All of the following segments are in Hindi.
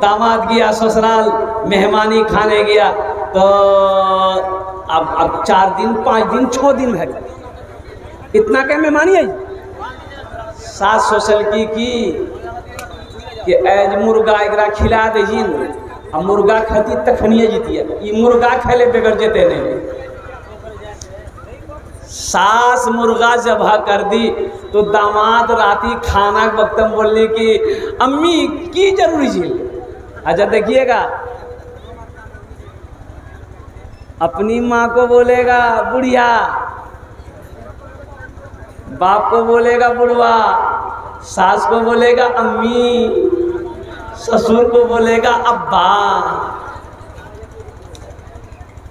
दामाद गया ससुराल, मेहमानी खाने गया, तो अब 4 दिन 5 दिन 6 दिन है, इतना क्या मेहमानी आई। सास सोशल की कि एज मुर्गा एकरा खिला दीजिए, अब मुर्गा खाती तखनिए जीतिए, ये मुर्गा खेले बगैर जेते नहीं। सास मुर्गा जबा कर दी तो दामाद राती खाना के वक्त में बोलने की अम्मी की जरूरी झील। अच्छा देखिएगा, अपनी माँ को बोलेगा बुढ़िया, बाप को बोलेगा बुढ़वा, सास को बोलेगा अम्मी, ससुर को बोलेगा अब्बा।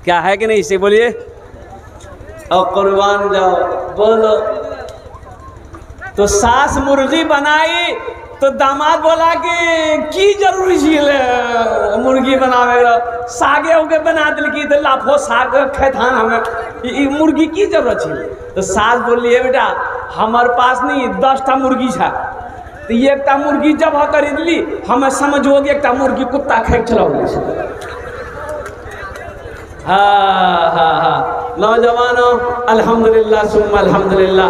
क्या है कि नहीं, इसे बोलिए। और कुर्बान जाओ बोलो। तो सास मुर्गी बनाई तो दामाद बोला कि की जरूरी झील मुर्गी बनावेगा, सागे उगे बना दिल की तो लाफो साग खेतान हमें मुर्गी की जरूरत थी। तो सास बोली है बेटा हमारे पास नहीं 10टा मुर्गी था, तो ये एकटा मुर्गी जब खरीद ली, हमें समझोगे एकटा मुर्गी कुत्ता खेक चलाओगे। हाँ हाँ हाँ नौजवानों, अल्हम्दुलिल्लाह सुम्मा अल्हम्दुलिल्लाह,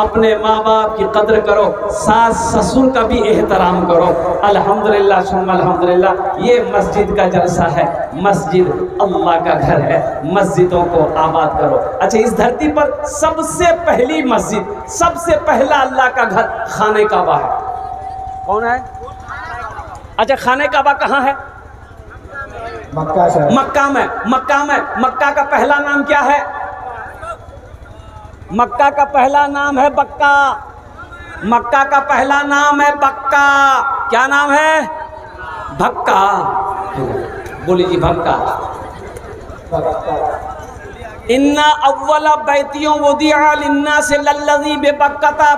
अपने माँ बाप की कदर करो, सास ससुर का भी एहतराम करो। अल्हम्दुलिल्लाह सुम्मा अल्हम्दुलिल्लाह। ये मस्जिद का जलसा है, मस्जिद अल्लाह का घर है, मस्जिदों को आबाद करो। अच्छा, इस धरती पर सबसे पहली मस्जिद, सबसे पहला अल्लाह का घर खाने काबा है। कौन है? अच्छा, खाने काबा कहाँ है? मक्का में। मक्का का पहला नाम क्या है? मक्का का पहला नाम है बक्का। मक्का का पहला नाम है बक्का। क्या नाम है? भक्का। बोली जी भक्का। इन्ना अव्वला बैतियों वुदिअ लिन्नास लल्लज़ी बेबक्कता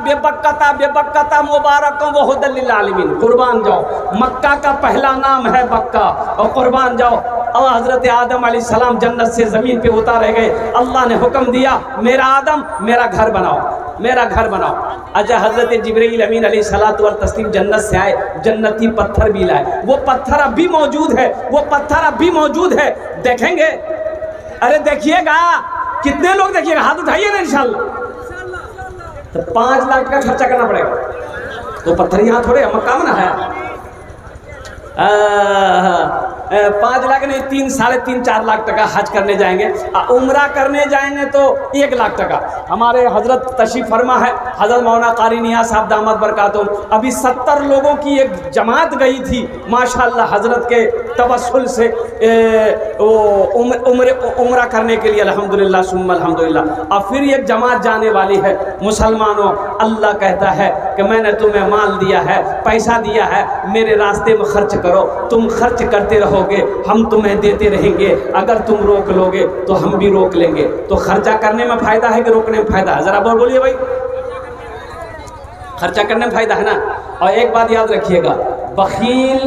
मुबारकun व हुदल लिल आलमीन। कुर्बान जाओ, मक्का का पहला नाम है बक्का। और कुर्बान जाओ, और हज़रत आदम अलैहिस्सलाम जन्नत से ज़मीन पे उतारे गए, अल्लाह ने हुक्म दिया मेरा आदम मेरा घर बनाओ, मेरा घर बनाओ। अच्छा, हज़रत जिब्रील अमीन अलैहिस्सलातु व तस्लीम जन्नत से आए, जन्नती पत्थर भी लाए, वो पत्थर अब भी मौजूद है, वो पत्थर अब भी मौजूद है। देखेंगे? अरे देखिएगा, कितने लोग देखिएगा, हाथ उठाइए ना इंशाल्लाह। तो 5 लाख का खर्चा करना पड़ेगा। तो पत्थर यहाँ थोड़े मक्का में ना है। 5 लाख नहीं, 3, साढ़े 3, 4 लाख टका हज करने जाएंगे। उम्रा करने जाएंगे तो 1 लाख टका। हमारे हजरत तशरीफ फरमा है, हजरत मौलाना कारी नियाज़ साहब दामद बरकातुहू, अभी 70 लोगों की एक जमात गई थी माशाअल्लाह, हजरत के तवस्सुल से उम्रा करने के लिए, अल्हम्दुलिल्लाह सुम्मा अल्हम्दुलिल्लाह। और फिर एक जमात जाने वाली है। मुसलमानों, अल्लाह कहता है कि मैंने तुम्हें माल दिया है, पैसा दिया है, मेरे रास्ते में खर्च करो। तुम खर्च करते रहोगे, हम तुम्हें देते रहेंगे। अगर तुम रोक लोगे तो हम भी रोक लेंगे। तो खर्चा करने में फायदा है कि रोकने में फायदा है? जरा बोलिए भाई। खर्चा करने में फायदा है ना। और एक बात याद रखिएगा, बखील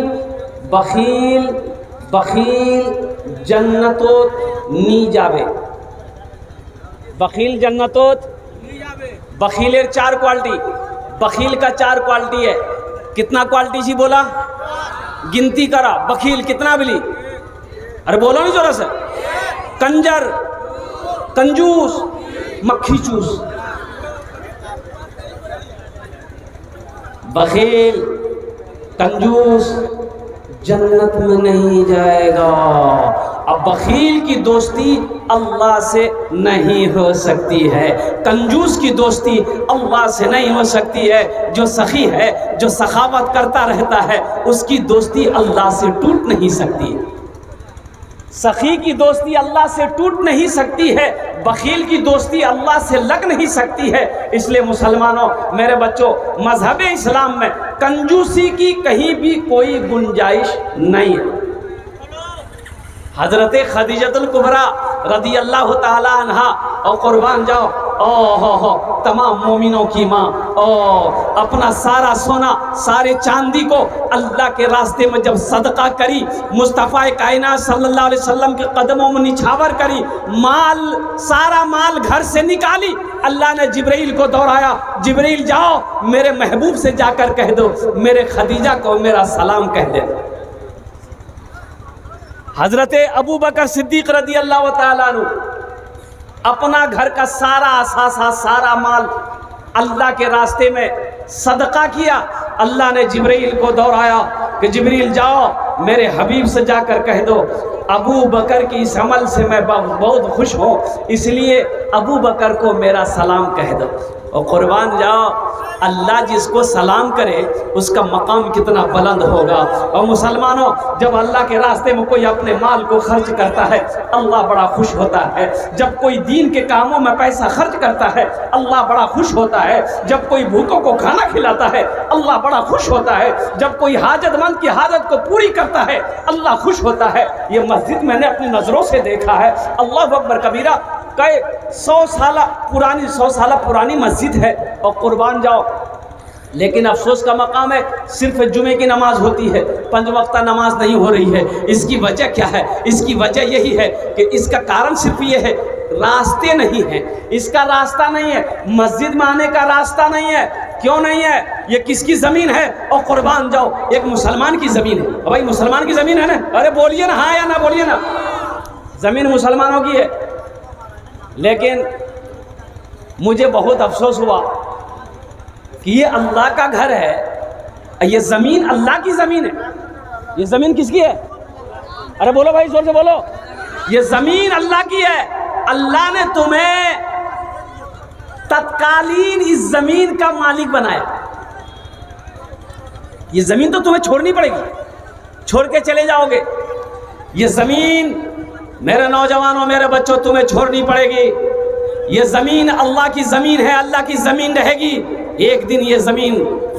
बखील बखील जन्नतोत नी जावे। बखील जन्नतोत, बखीलेर 4 क्वालिटी, बखील का 4 क्वालिटी है। कितना क्वालिटी सी बोला? गिनती करा। बखील कितना बिली? अरे बोलो नहीं जोरा से। कंजर, कंजूस, मक्खी चूस। बखील कंजूस जन्नत में नहीं जाएगा। अब बखील की दोस्ती अल्लाह से नहीं हो सकती है, कंजूस की दोस्ती अल्लाह से नहीं हो सकती है। जो सखी है, जो सखावत करता रहता है, उसकी दोस्ती अल्लाह से टूट नहीं सकती। सखी की दोस्ती अल्लाह से टूट नहीं सकती है, बखील की दोस्ती अल्लाह से लग नहीं सकती है। इसलिए मुसलमानों, मेरे बच्चों, मजहब इस्लाम में कंजूसी की कहीं भी कोई गुंजाइश नहीं है। हजरत खदीजतुल कुबरा रदी अल्लाह ताला अन्हा, और कुर्बान जाओ, हो तमाम मोमिनों की माँ, अपना सारा सोना सारे चांदी को अल्लाह के रास्ते में जब सदका करी, मुस्तफ़ा कायनात सल्लल्लाहु अलैहि वसल्लम के कदमों में निछावर करी, माल सारा माल घर से निकाली, अल्लाह ने जिब्रील को दौड़ाया, जिब्रील जाओ मेरे महबूब से जाकर कह दो मेरे खदीजा को मेरा सलाम कह दे। हजरत अबू बकर सिद्दीक रदी अल्लाह तआला अन्हु अपना घर का सारा असासा सारा माल अल्लाह के रास्ते में सदका किया। अल्लाह ने जिब्रील को दौड़ाया कि जिब्रील जाओ मेरे हबीब से जाकर कह दो अबू बकर की इस अमल से मैं बहुत खुश हूँ, इसलिए अबू बकर को मेरा सलाम कह दो। और कुर्बान जाओ, अल्लाह जिसको सलाम करे उसका मकाम कितना बुलंद होगा। और मुसलमानों, जब अल्लाह के रास्ते में कोई अपने माल को खर्च करता है अल्लाह बड़ा खुश होता है। जब कोई दीन के कामों में पैसा खर्च करता है अल्लाह बड़ा खुश होता है। जब कोई भूखों को खाना खिलाता है अल्लाह बड़ा खुश होता है। जब कोई हाजतमंद की हाजत को पूरी करता है अल्लाह खुश होता है। ये मस्जिद मैंने अपनी नज़रों से देखा है। अल्लाह अकबर कबीरा, कई 100 साल पुरानी मस्जिद है। और कुर्बान जाओ, लेकिन अफसोस का मकाम है सिर्फ जुमे की नमाज होती है, 5 वक्त नमाज नहीं हो रही है। इसकी वजह क्या है? इसकी वजह यही है कि इसका कारण सिर्फ ये है रास्ते नहीं है, इसका रास्ता नहीं है, मस्जिद में आने का रास्ता नहीं है। क्यों नहीं है? ये किसकी ज़मीन है? और कुर्बान जाओ, एक मुसलमान की ज़मीन है। भाई मुसलमान की ज़मीन है ना? अरे बोलिए ना, हाँ या ना बोलिए ना। ज़मीन मुसलमानों की है। लेकिन मुझे बहुत अफसोस हुआ कि ये अल्लाह का घर है, ये ज़मीन अल्लाह की ज़मीन है। ये ज़मीन किसकी है? अरे बोलो भाई, जोर से बोलो। ये ज़मीन अल्लाह की है। अल्लाह ने तुम्हें तत्कालीन इस ज़मीन का मालिक बनाया। ये ज़मीन तो तुम्हें छोड़नी पड़ेगी, छोड़ के चले जाओगे। ये ज़मीन मेरे नौजवानों, मेरे बच्चों, तुम्हें छोड़नी पड़ेगी। ये ज़मीन अल्लाह की ज़मीन है, अल्लाह की ज़मीन रहेगी। एक दिन ये ज़मीन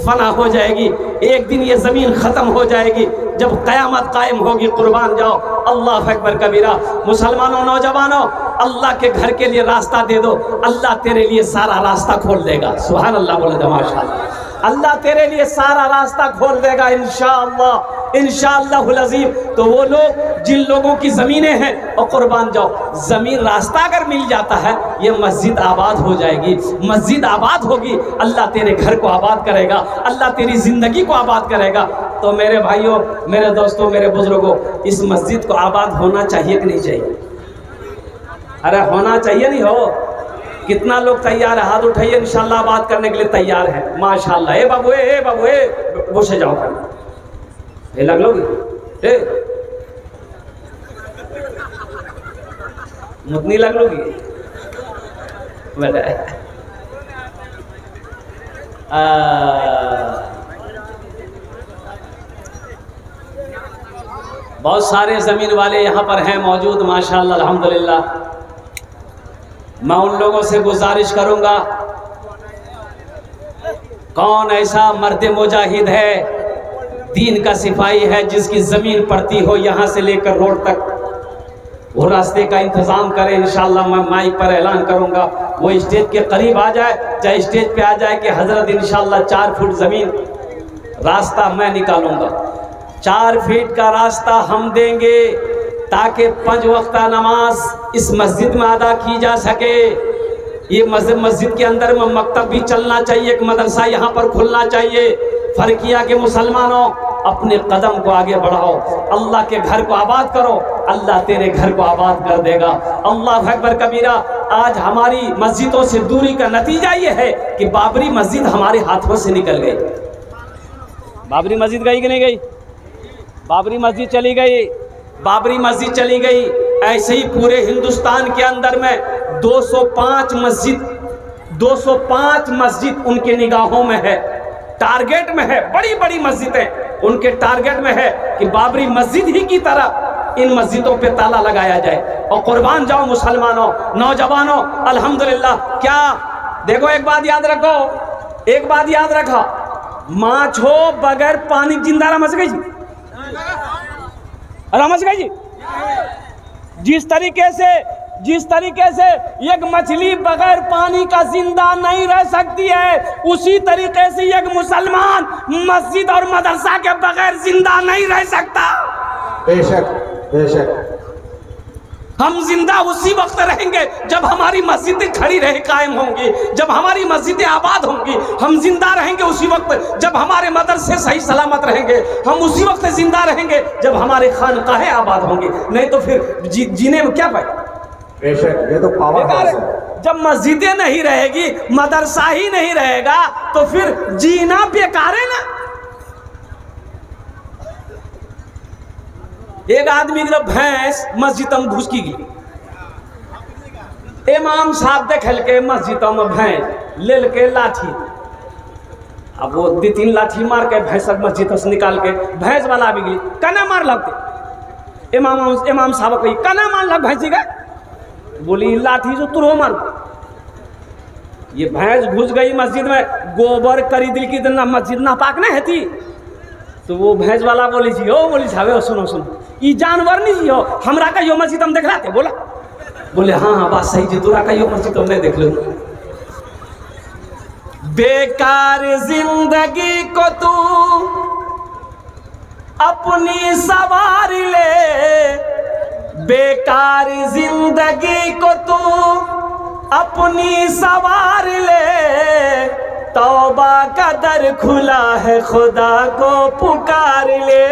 फना हो जाएगी, एक दिन ये ज़मीन ख़त्म हो जाएगी, जब क़यामत कायम होगी। कुर्बान जाओ, अल्लाह अकबर कबीरा। मुसलमानों, नौजवानों, अल्लाह के घर के लिए रास्ता दे दो, अल्लाह तेरे लिए सारा रास्ता खोल देगा। सुभान अल्लाह बोले तो माशाअल्लाह। अल्लाह तेरे लिए सारा रास्ता खोल देगा इंशाअल्लाह, इंशाअल्लाहुल अज़ीम। तो वो लोग जिन लोगों की ज़मीनें हैं, और कुर्बान जाओ, ज़मीन रास्ता अगर मिल जाता है ये मस्जिद आबाद हो जाएगी। मस्जिद आबाद होगी, अल्लाह तेरे घर को आबाद करेगा, अल्लाह तेरी ज़िंदगी को आबाद करेगा। तो मेरे भाइयों, मेरे दोस्तों, मेरे बुज़ुर्गों, इस मस्जिद को आबाद होना चाहिए कि नहीं चाहिए? अरे होना चाहिए नहीं हो? कितना लोग तैयार है? हाथ उठाइए, इंशाल्लाह बात करने के लिए तैयार है। माशाल्लाह। ए बाबू, ए बाबू, ए बसे जाओ कर ए लग लोगे ए मुतनी लग लोगी बेटा। बहुत सारे ज़मीन वाले यहाँ पर हैं मौजूद, माशाल्लाह, अल्हम्दुलिल्लाह। मैं उन लोगों से गुजारिश करूंगा, कौन ऐसा मर्द मुजाहिद है, दीन का सिपाही है, जिसकी ज़मीन पड़ती हो यहाँ से लेकर रोड तक, वो रास्ते का इंतज़ाम करे। इंशाअल्लाह मैं माइक पर ऐलान करूंगा, वो स्टेज के करीब आ जाए, चाहे स्टेज पे आ जाए कि हज़रत इंशाअल्लाह 4 फुट ज़मीन रास्ता मैं निकालूंगा। 4 फीट का रास्ता हम देंगे ताकि 5 वक्त नमाज इस मस्जिद में अदा की जा सके। ये मस्जिद के अंदर में मकतब भी चलना चाहिए, एक मदरसा यहाँ पर खुलना चाहिए। फ़र्किया के मुसलमानों, अपने कदम को आगे बढ़ाओ, अल्लाह के घर को आबाद करो, अल्लाह तेरे घर को आबाद कर देगा। अल्लाह अकबर कबीरा। आज हमारी मस्जिदों से दूरी का नतीजा ये है कि बाबरी मस्जिद हमारे हाथों से निकल गई। बाबरी मस्जिद गई कि नहीं गई? बाबरी मस्जिद चली गई, बाबरी मस्जिद चली गई। ऐसे ही पूरे हिंदुस्तान के अंदर में 205 मस्जिद उनके निगाहों में है, टारगेट में है। बड़ी बड़ी मस्जिदें उनके टारगेट में है कि बाबरी मस्जिद ही की तरह इन मस्जिदों पे ताला लगाया जाए। और कुर्बान जाओ मुसलमानों, नौजवानों, अल्हम्दुलिल्लाह। क्या देखो, एक बात याद रखो, एक बात याद रखो, माछ हो बगैर पानी जिंदा रमच गई जी, रमच गई जी। जिस तरीके से जिस तरीके से एक मछली बगैर पानी का जिंदा नहीं रह सकती है, उसी तरीके से एक मुसलमान मस्जिद और मदरसा के बगैर जिंदा नहीं रह सकता। बेशक बेशक। हम जिंदा उसी वक्त रहेंगे जब हमारी मस्जिदें खड़ी रहे कायम होंगी, जब हमारी मस्जिदें आबाद होंगी। हम जिंदा रहेंगे उसी वक्त जब हमारे मदरसे सही सलामत रहेंगे। हम उसी वक्त जिंदा रहेंगे जब हमारे खानकाहें आबाद होंगी। नहीं तो फिर जीने में क्या फायदा। बेशक, ये तो पावर हाउस है। जब मस्जिदें नहीं रहेगी, मदरसा ही नहीं रहेगा, तो फिर जीना बेकार है ना। एक आदमी की भैंस मस्जिद में घुस की गई। इमाम साहब देखल के मस्जिद में भैंस ले के लाठी, अब वो 2-3 लाठी मार के भैंस मस्जिद से निकाल के भैंस वाला भी गई। कना मार लगते इमाम साहब कही कना मार लग भैंसी का, बोली लाठी जो तुरो मार। ये भैंस घुस गई मस्जिद में, गोबर करी दिल की दिन मस्जिद ना पाक नहीं है। तो वो भैंस वाला बोली जी, ओ बोली छावे सुनो सुनो, ये जानवर नहीं जी हो, हमरा का यो मस्जिद हम देख रहा थे। बोला बोले हाँ हाँ बात सही जी, तोरा का यो मस्जिद हम नहीं देख लो। बेकार जिंदगी को तू अपनी सवार ले, बेकार जिंदगी को तू अपनी सवार ले, तौबा का दर खुला है खुदा को पुकार ले,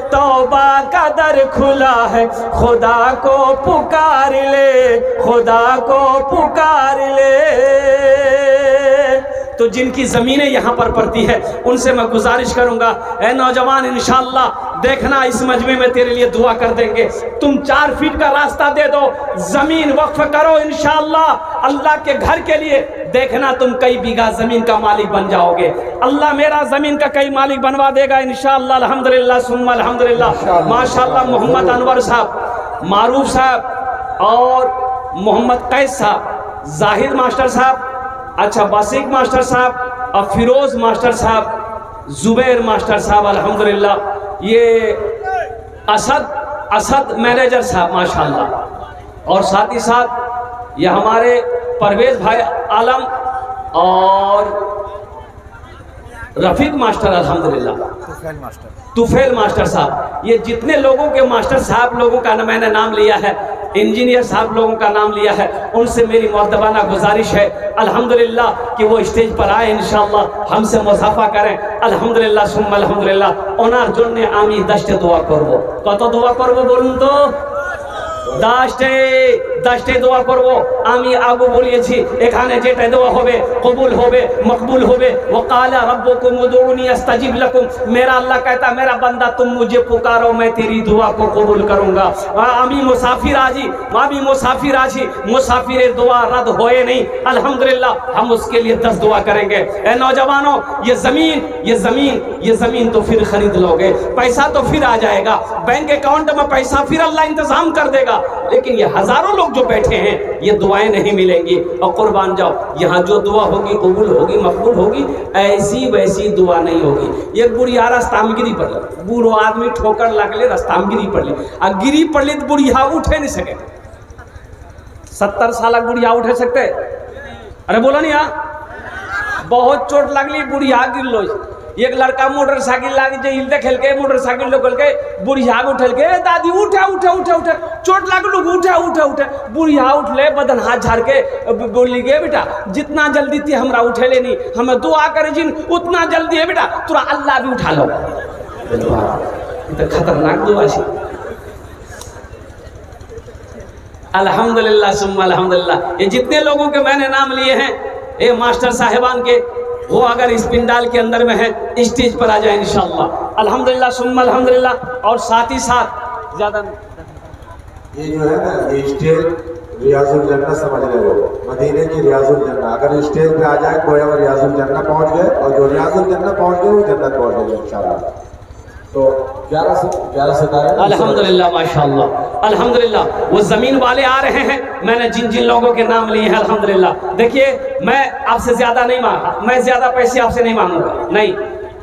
तौबा का दर खुला है खुदा को पुकार ले, खुदा को पुकार ले। तो जिनकी ज़मीनें यहाँ पर पड़ती है उनसे मैं गुजारिश करूँगा, ऐ नौजवान इंशाअल्लाह देखना इस मजमे में तेरे लिए दुआ कर देंगे। तुम 4 फीट का रास्ता दे दो, ज़मीन वक्फ करो इंशाअल्लाह अल्लाह के घर के लिए, देखना तुम कई बीघा ज़मीन का मालिक बन जाओगे। अल्लाह मेरा ज़मीन का कई मालिक बनवा देगा इंशाअल्लाह। अल्हम्दुलिल्लाह सुम्मा अल्हम्दुलिल्लाह। माशाअल्लाह मोहम्मद अनवर साहब, मारूफ साहब और मोहम्मद कैस साहब, जाहिद मास्टर साहब, अच्छा बासिक मास्टर साहब और फिरोज मास्टर साहब, जुबैर मास्टर साहब, अल्हम्दुलिल्लाह। ये असद मैनेजर साहब माशाअल्लाह, और साथ ही साथ ये हमारे परवेज भाई आलम और रफीक मास्टर, अल्हम्दुलिल्लाह तुफैल मास्टर साहब। ये जितने लोगों के मास्टर साहब लोगों का मैंने नाम लिया है, इंजीनियर साहब लोगों का नाम लिया है, उनसे मेरी मुअद्दबाना गुजारिश है अल्हम्दुलिल्लाह कि वो स्टेज पर आए इंशाअल्लाह, हमसे मुसाफा करें। अल्हम्दुलिल्लाह सुम्मा अल्हम्दुलिल्लाह। ओनार जोड़ने आमी दस्ते दुआ करबो, कत दुआ करबो बोलून तो दशटे दোয়া করব আমি আগো বলিয়েছি। এখানে যেটা দোয়া হবে কবুল হবে মকবুল হবে। ওয়াকালা রব্বুকুম উদউনি আস্তাজিব লাকুম, मेरा अल्लाह कहता मेरा बंदा तुम मुझे पुकारो मैं तेरी दुआ को कबूल करूंगा। আমি মুসাফির আছি, মুসাফিরের দোয়া रद्द होए नहीं अल्हम्दुलिल्लाह, हम उसके लिए 10 दुआ करेंगे। ए नौजवानों, ये ज़मीन तो फिर खरीद लोगे, पैसा तो फिर आ जाएगा बैंक अकाउंट में, पैसा फिर अल्लाह इंतजाम कर देगा, लेकिन ये हजारों लोग जो बैठे हैं ये दुआएं नहीं मिलेंगी। और कुर्बान जाओ, यहाँ जो दुआ होगी कबूल होगी मकबूल होगी, ऐसी वैसी दुआ नहीं होगी। एक बुढ़िया रास्ता में गिरी पड़ ली, बूढ़ो आदमी ठोकर लगले रास्ता में गिरी पड़ ली, और गिरी पड़ ली तो बुढ़िया उठे नहीं सके। 70 साल बुढ़िया उठे सकते? अरे बोलो नहीं, यहाँ बहुत चोट लगली, बुढ़िया गिर लो। एक लड़का मोटरसाइकिल लागे जे देखेल के मोटरसाइकिल लोकल के बुढ़िया उठल के, दादी उठे उठे उठे उठे, चोट लागल उठे उठे उठे। बुढ़िया उठले, बदन हाथ झाड़ के बोली गे बेटा जितना जल्दी थी हमरा उठेले नहीं, हमें दुआ करे जिन उतना जल्दी है बेटा, तुरा अल्लाह भी उठा लो। तो खतरनाक दुआ है। अल्हम्दुलिल्लाह सुम्मा अल्हम्दुलिल्लाह। ये जितने लोगों के मैंने नाम लिए हैं, ये मास्टर साहिबान के, वो अगर इस पिंडाल के अंदर में है स्टेज पर आ जाए इंशाअल्लाह। अल्हम्दुलिल्लाह सुम्मा अल्हम्दुलिल्लाह। और साथ ही साथ ज़्यादा ये जो है ना, ये स्टेज रियाजुल जन्नत समझ रहे हो, मदीने की रियाजुल जन्नत। अगर स्टेज पे आ जाए कोई, अगर रियाजुल जन्नत पहुंच गए, और जो रियाजुल जन्नत पहुंच गए वो जन्नत पहुंच गए इंशाअल्लाह। तो 11 सितारे अल्हम्दुलिल्लाह माशाअल्लाह अल्हम्दुलिल्लाह। वो ज़मीन वाले आ रहे हैं, मैंने जिन जिन लोगों के नाम लिए हैं अल्हम्दुलिल्लाह। देखिए मैं आपसे ज़्यादा नहीं मांगा, मैं ज़्यादा पैसे आपसे नहीं मांगूंगा, नहीं,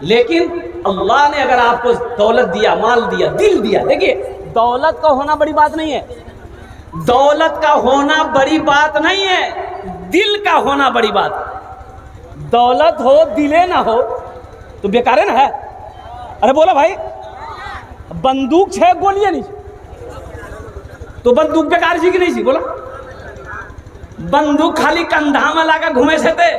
लेकिन अल्लाह ने अगर आपको दौलत दिया, माल दिया, दिल दिया, देखिए दौलत का होना बड़ी बात नहीं है, दौलत का होना बड़ी बात नहीं है, दिल का होना बड़ी बात। दौलत हो दिले ना हो तो बेकार है ना है। अरे बोला भाई, बंदूक छह गोलियां नहीं तो बंदूक बेकार जी की नहीं सी। बोला बंदूक खाली कंधा में लाकर घूमे से थे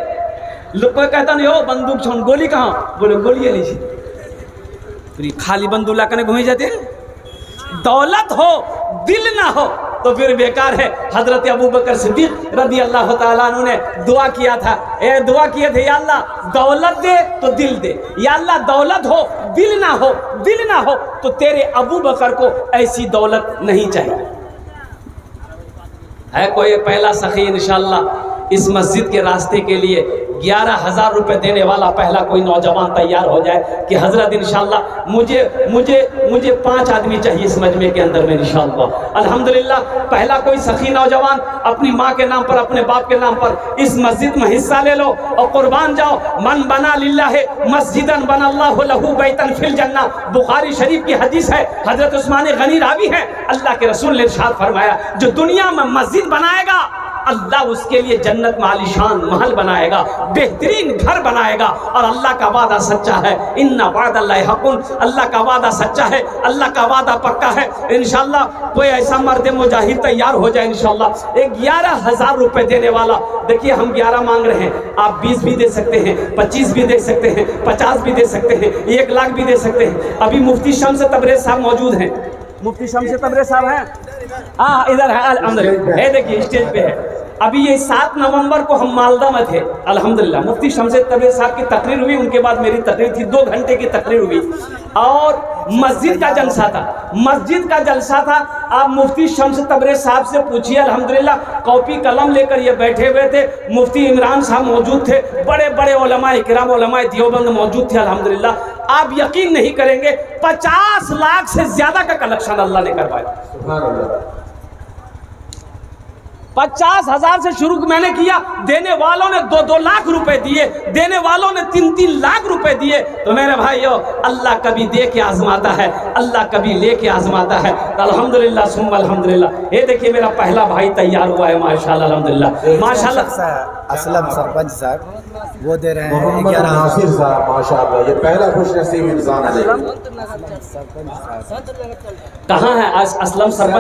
लोग। कोई कहता नहीं हो बंदूक छोड़, गोली कहाँ? बोले गोलियां नहीं सी, खाली बंदूक लाकर घूमे जाते। दौलत हो दिल ना हो तो फिर बेकार है। हजरत अबू बकर सिद्दीक रज़ी अल्लाह ताला अन्हु ने दुआ किया था, दुआ किए थे, या अल्लाह दौलत दे तो दिल दे, या अल्लाह दौलत हो दिल ना हो, दिल ना हो तो तेरे अबू बकर को ऐसी दौलत नहीं चाहिए। है कोई पहला सखी इंशाअल्लाह इस मस्जिद के रास्ते के लिए 11,000 रुपये देने वाला पहला कोई नौजवान तैयार हो जाए कि हजरत इंशाअल्लाह मुझे 5 आदमी चाहिए इस मजमे के अंदर में इंशाअल्लाह। अल्हम्दुलिल्लाह पहला कोई सखी नौजवान अपनी माँ के नाम पर, अपने बाप के नाम पर इस मस्जिद में हिस्सा ले लो और कुर्बान जाओ। मन बना लिल्लाहि मस्जिदन बनल्लाहु लहू बैतन फिल जन्ना, बुखारी शरीफ की हदीस है। हजरत उस्मान गनी रावी है, अल्लाह के रसूल ने इरशाद फरमाया जो दुनिया में मस्जिद बनाएगा अल्लाह उसके लिए जन्नत में आलीशान महल बनाएगा, बेहतरीन घर बनाएगा। और अल्लाह का वादा सच्चा है, इन्ना वादल्लाहि हक़्क़ुन, अल्लाह का वादा सच्चा है, अल्लाह का वादा पक्का है। इंशाअल्लाह कोई ऐसा मर्द मुजाहिद तैयार हो जाए इंशाअल्लाह। 11,000 रुपये देने वाला, देखिए हम 11 मांग रहे हैं, आप 20 भी दे सकते हैं, 25 भी दे सकते हैं, 50 भी दे सकते हैं, 1 लाख भी दे सकते हैं। अभी मुफ्ती शम्स तबरेज़ साहब मौजूद हैं, मुफ्ती शम्स तबरेज़ साहब हैं, हाँ इधर है, अंदर है, देखिए स्टेज पे है। अभी ये 7 नवंबर को हम मालदा में थे, अल्हम्दुलिल्लाह मुफ्ती शम्स तबरेज़ साहब की तकरीर हुई, उनके बाद मेरी तकरीर थी, 2 घंटे की तकरीर हुई और मस्जिद का जलसा था, मस्जिद का जलसा था। आप मुफ्ती शम्स तबरेज़ साहब से पूछिए, अल्हम्दुलिल्लाह कॉपी कलम लेकर ये बैठे हुए थे। मुफ्ती इमरान साहब मौजूद थे, बड़े बड़े उलमा इकराम, उलमा देवबंद मौजूद थे अल्हम्दुलिल्लाह। आप यकीन नहीं करेंगे 50 लाख से ज्यादा का कलेक्शन अल्लाह ने करवाया। 50,000 से शुरू मैंने किया, देने वालों ने 2-2 लाख रुपए दिए, देने वालों ने 3-3 लाख रुपए दिए। तो मेरे भाइयों अल्लाह कभी दे के आजमाता है, अल्लाह कभी ले के आजमाता है। तो अल्हम्दुलिल्लाह सुम्मा अल्हम्दुलिल्लाह। ये देखिए मेरा पहला भाई तैयार हुआ है माशाल्लाह अल्हम्दुलिल्लाह माशाल्लाह। असलम सरपंच साहब वो दे रहे हैं मोहम्मद नासिर साहब माशाल्लाह, ये पहला खुश नसीब इंसान है। कहाँ है असलम सरपंच